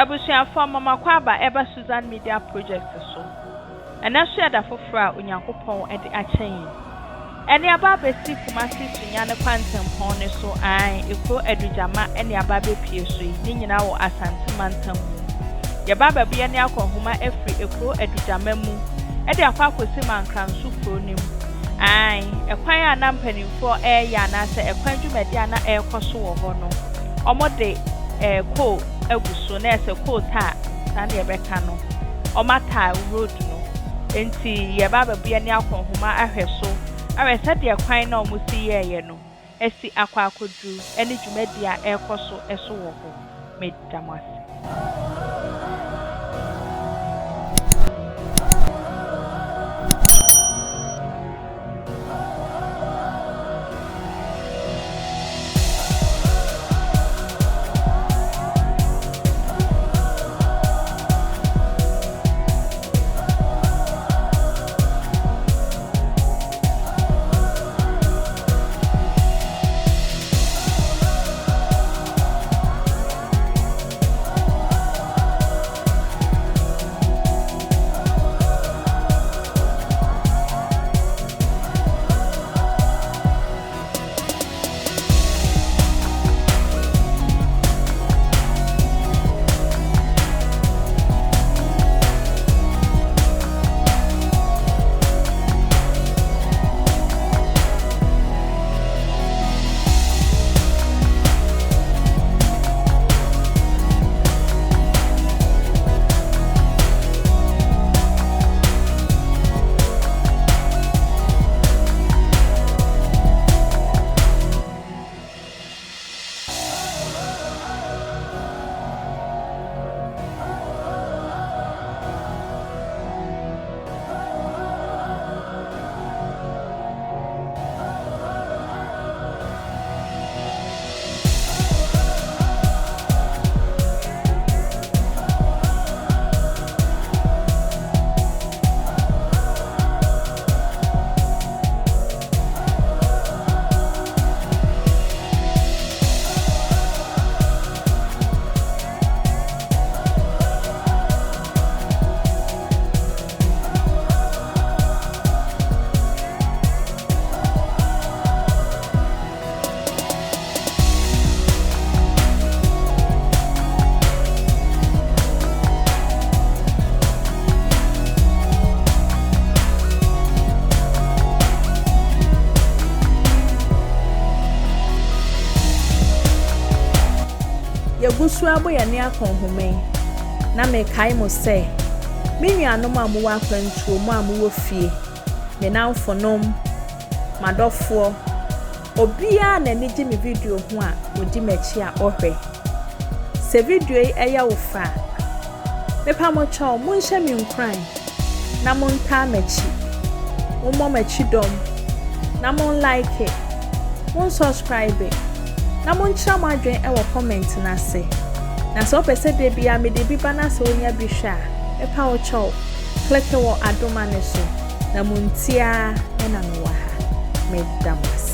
Abusuafo mama kwaba eba Susan Media Project so. Ena so yada fofora Onyankopon e de achen. Ene aba besi Kumasi sunya ne kwantempon ne so an ekro adujama ene aba be pie so yi ni nyina wo Asante mantam. Ye baba bia ne akonhoma afri ekro adujama mu e de akwa akosi mankranso kro nim. Ai ekwan ana mpanimfo ya na se ekwan dwumadi ana ekoso wo ho no. Omode ko aguso na ese ko ta na ne beka no. Omata road no. Enti ye baba bia ne akonhoma ahweso awe sade kwan na omusi ye no esi akwa akodu ene dwumadi a ekoso eso wo ho medamase. Yagusu aboya ne akonhome na me kai mo se me nuanom amu akwantuo mu amu wo fie me nanfonom madofo obia na ni gi me video ho a odi machi a ohwe se video yi eya wo fa me pa mo chaw mo nhye me nkran na mo nta machi mo mo machi dom na mo like it mo subscribe it na mo nchira mo adwen e wo comment na se na so pese de bia me de bi bana so onya bi hwa e pa wo chaw click wo adoma ne so na mo ntia e na no wa ha me damas.